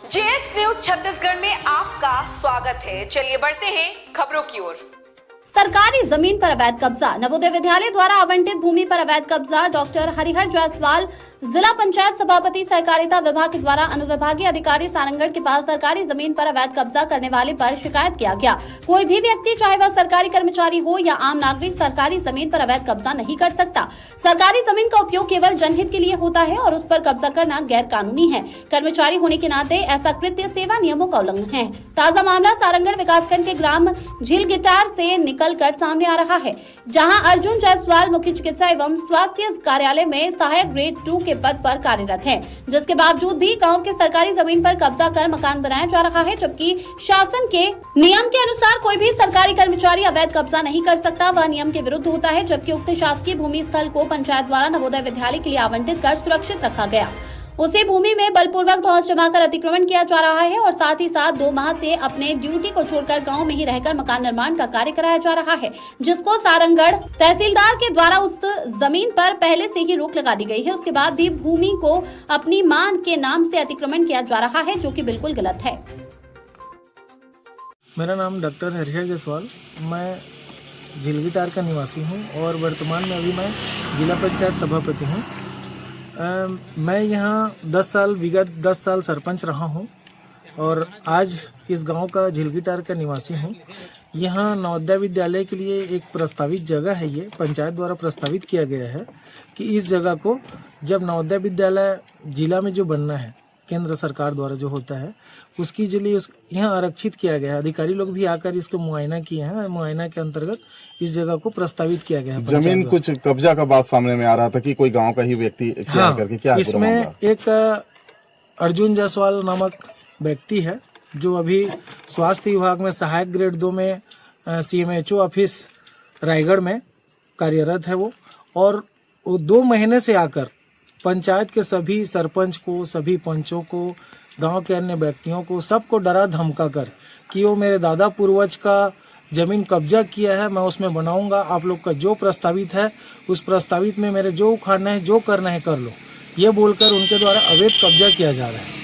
JX news Chhattisgarh में आपका स्वागत है। चलिए बढ़ते हैं खबरों की ओर। सरकारी जमीन पर अवैध कब्जा। नवोदय विद्यालय द्वारा आवंटित भूमि पर अवैध कब्जा। डॉक्टर हरिहर जायसवाल जिला पंचायत सभापति सहकारिता विभाग के द्वारा अनुविभागीय अधिकारी सारंगढ़ के पास सरकारी जमीन पर अवैध कब्जा करने वाले पर शिकायत किया गया। कोई भी व्यक्ति चाहे वह सरकारी कर्मचारी हो या आम नागरिक सरकारी जमीन पर अवैध कब्जा नहीं कर सकता। सरकारी जमीन का उपयोग केवल जनहित के लिए होता है और उस पर कब्जा करना गैर कानूनी है। कर्मचारी होने के नाते ऐसा कृत्य सेवा नियमों का उल्लंघन है। ताजा मामला सारंगढ़ विकासखंड के ग्राम झीलगिटार से निकलकर सामने आ रहा है, जहां अर्जुन जायसवाल मुख्य चिकित्सा एवं स्वास्थ्य कार्यालय में सहायक ग्रेड 2 के पद पर कार्यरत है, जिसके बावजूद भी गांव के सरकारी जमीन पर कब्जा कर मकान बनाया जा रहा है। जबकि शासन के नियम के अनुसार कोई भी सरकारी कर्मचारी अवैध कब्जा नहीं कर सकता, वह नियम के विरुद्ध होता है। जबकि उक्त शासकीय भूमि स्थल को पंचायत द्वारा नवोदय विद्यालय के लिए आवंटित कर सुरक्षित रखा गया। उसी भूमि में बलपूर्वक धौंस जमाकर अतिक्रमण किया जा रहा है और साथ ही साथ 2 माह से अपने ड्यूटी को छोड़कर गांव में ही रहकर मकान निर्माण का कार्य कराया जा रहा है, जिसको सारंगढ़ तहसीलदार के द्वारा उस जमीन पर पहले से ही रोक लगा दी गई है। उसके बाद भी भूमि को अपनी मां के नाम से अतिक्रमण किया जा रहा है, जो कि बिल्कुल गलत है। मेरा नाम डॉक्टर हरिहर जायसवाल, मैं झीलगिटार का निवासी हूं और वर्तमान में अभी मैं जिला पंचायत सभापति हूं। मैं यहाँ 10 साल सरपंच रहा हूँ और आज इस गांव का झीलगिटार का निवासी हूँ। यहाँ नवोदय विद्यालय के लिए एक प्रस्तावित जगह है, ये पंचायत द्वारा प्रस्तावित किया गया है कि इस जगह को जब नवोदय विद्यालय जिला में जो बनना है, केंद्र सरकार द्वारा जो होता है, उसकी के लिए यहाँ आरक्षित किया गया है। अधिकारी लोग भी आकर इसको मुआयना किए हैं। मुआयना के अंतर्गत इस जगह को प्रस्तावित किया गया है। जमीन कुछ कब्जा का बात सामने में आ रहा था कि कोई गांव का ही व्यक्ति करके क्या इसमें एक अर्जुन जायसवाल नामक व्यक्ति है जो अभी स्वास्थ्य विभाग में सहायक ग्रेड 2 में CMHO ऑफिस रायगढ़ में कार्यरत है वो, और वो 2 महीने से आकर पंचायत के सभी सरपंच को, सभी पंचों को, गांव के अन्य व्यक्तियों को, सबको डरा धमका कर कि वो मेरे दादा पूर्वज का जमीन कब्जा किया है, मैं उसमें बनाऊंगा, आप लोग का जो प्रस्तावित है उस प्रस्तावित में मेरे जो उखाड़ना है, जो करना है कर लो, ये बोलकर उनके द्वारा अवैध कब्जा किया जा रहा है।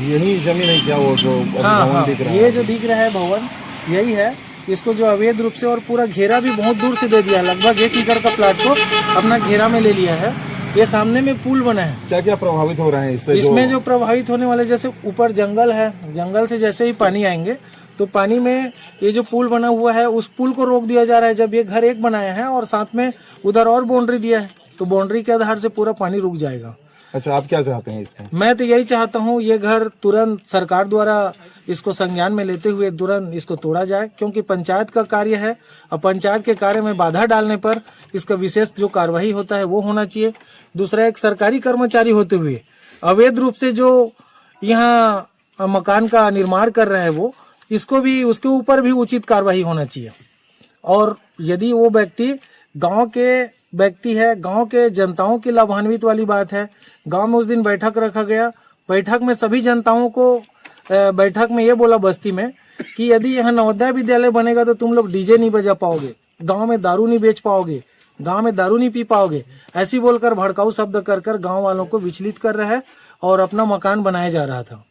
यही जमीन है क्या वो जो हाँ, दिख रहा है? ये जो दिख रहा है भवन यही है। इसको जो अवैध रूप से और पूरा घेरा भी बहुत दूर से दे दिया है, लगभग 1 एकड़ का प्लाट को अपना घेरा में ले लिया है। ये सामने में पुल बना है। क्या क्या प्रभावित हो रहे हैं इससे? इसमें जो प्रभावित होने वाले, जैसे ऊपर जंगल है, जंगल से जैसे ही पानी आएंगे तो पानी में ये जो पुल बना हुआ है उस पुल को रोक दिया जा रहा है। जब ये घर एक बनाया है और साथ में उधर और बाउंड्री दिया है तो बाउंड्री के आधार से पूरा पानी रुक जाएगा। अच्छा, आप क्या चाहते हैं इसमें? मैं तो यही चाहता हूँ ये घर तुरंत सरकार द्वारा इसको संज्ञान में लेते हुए तुरंत इसको तोड़ा जाए, क्योंकि पंचायत का कार्य है और पंचायत के कार्य में बाधा डालने पर इसका विशेष जो कार्रवाई होता है वो होना चाहिए। दूसरा, एक सरकारी कर्मचारी होते हुए अवैध रूप से जो यहाँ मकान का निर्माण कर रहे हैं वो, इसको भी, उसके ऊपर भी उचित कार्रवाई होना चाहिए। और यदि वो व्यक्ति गांव के व्यक्ति है, गांव के जनताओं की लाभान्वित वाली बात है। गांव में उस दिन बैठक रखा गया, बैठक में सभी जनताओं को बैठक में ये बोला बस्ती में कि यदि यहाँ नवोदय विद्यालय बनेगा तो तुम लोग डीजे नहीं बजा पाओगे, गांव में दारू नहीं बेच पाओगे, गांव में दारू नहीं पी पाओगे, ऐसी बोलकर भड़काऊ शब्द कर कर गाँव वालों को विचलित कर रहा है और अपना मकान बनाया जा रहा था।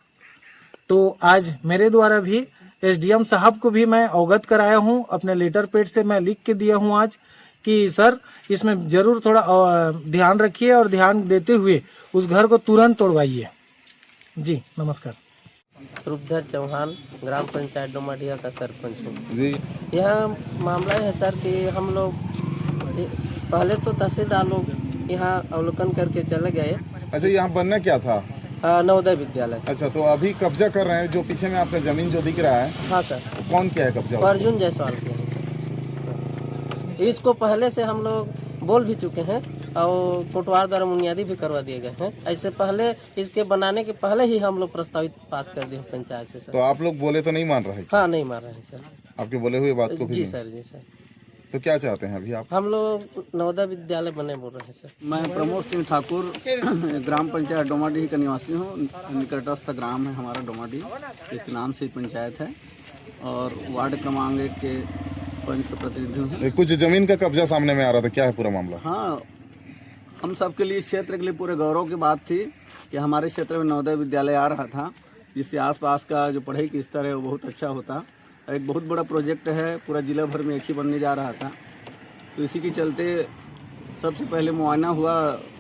तो आज मेरे द्वारा भी SDM साहब को भी मैं अवगत कराया हूँ, अपने लेटर पैड से मैं लिख के दिया हूँ आज कि सर इसमें जरूर थोड़ा ध्यान रखिए और ध्यान देते हुए उस घर को तुरंत तोड़वाइए। जी नमस्कार। रूपधर चौहान, ग्राम पंचायत डोमाडिया का सरपंच हूँ जी। यहाँ मामला है सर कि हम लोग पहले तो तहसीलदार लोग यहाँ अवलोकन करके चले गए। अच्छा, यहाँ बनना क्या था? नवोदय विद्यालय। अच्छा, तो अभी कब्जा कर रहे हैं जो पीछे में आपका जमीन जो दिख रहा है? हाँ सर। कौन किया है कब्जा? अर्जुन जायसवाल के है सर। इसको पहले से हम लोग बोल भी चुके हैं और कोटवार द्वारा बुनियादी भी करवा दिए गए हैं। ऐसे पहले इसके बनाने के पहले ही हम लोग प्रस्तावित पास कर दिए पंचायत से सर। तो आप लोग बोले तो नहीं मान रहे? हाँ, नहीं मान रहे हैं सर। आपके बोले हुए बात को भी? जी सर, जी सर। तो क्या चाहते हैं अभी आप? हम लोग नवोदय विद्यालय बने बोल रहे हैं सर। मैं प्रमोद सिंह ठाकुर ग्राम पंचायत डोमाडीह का निवासी हूँ। निकटस्थ ग्राम है हमारा डोमाडीह, इसके नाम से पंचायत है और वार्ड क्रमांक 1 के पंच का प्रतिनिधि हूँ। कुछ जमीन का कब्जा सामने में आ रहा था, क्या है पूरा मामला? हाँ, हम सबके लिए, इस क्षेत्र के लिए पूरे गौरव की बात थी कि हमारे क्षेत्र में नवोदय विद्यालय आ रहा था, जिससे आसपास का जो पढ़ाई की स्तर है वो बहुत अच्छा होता। एक बहुत बड़ा प्रोजेक्ट है, पूरा जिला भर में एक ही बनने जा रहा था। तो इसी के चलते सबसे पहले मुआयना हुआ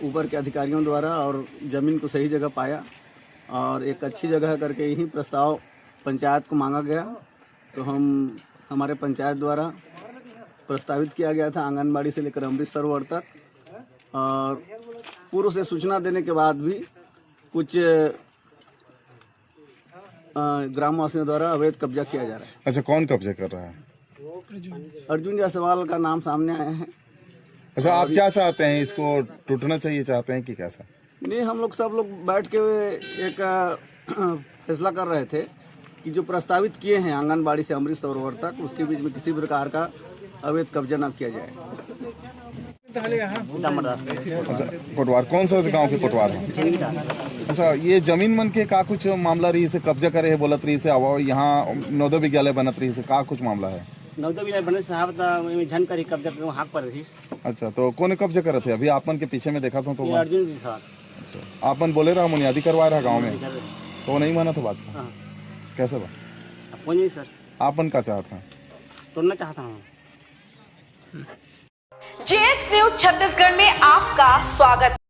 ऊपर के अधिकारियों द्वारा और ज़मीन को सही जगह पाया और एक अच्छी जगह करके यही प्रस्ताव पंचायत को मांगा गया। तो हमारे पंचायत द्वारा प्रस्तावित किया गया था आंगनबाड़ी से लेकर अमृत सरोवर तक, और पूर्व से सूचना देने के बाद भी कुछ ग्रामवासियों द्वारा अवैध कब्जा किया जा रहा है। अच्छा, कौन कब्जे कर रहा है? अर्जुन जायसवाल का नाम सामने आया है। अच्छा, आप क्या चाहते हैं? इसको टूटना चाहिए चाहते हैं कि कैसा? नहीं, हम लोग सब लोग बैठ के एक फैसला कर रहे थे कि जो प्रस्तावित किए हैं आंगनबाड़ी से अमृत सरोवर तक, उसके बीच में किसी प्रकार का अवैध कब्जा न किया जाए। अच्छा, कोटवार कौन सा गांव के कोटवार है? अच्छा, ये जमीन मन के का कुछ मामला रही से कब्जा करे है बोलत रही से, अब यहाँ नवोदय विद्यालय बनत रही से का कुछ मामला है? नवोदय विद्यालय बनत साहब तो धन करी कब्जा के हाथ पर रही। अच्छा, तो कौन कब्जा करे थे? अभी आपन के पीछे में देखा था तो अर्जुन जी था। अच्छा, आपन बोले रहा मुनियादी करवा रहा गाँव में, तो नहीं माना था बात? कैसे बा? कौन नहीं सर, आपन का चाहता है? तोड़ना चाहता हूँ। जेएक्स न्यूज छत्तीसगढ़ में आपका स्वागत।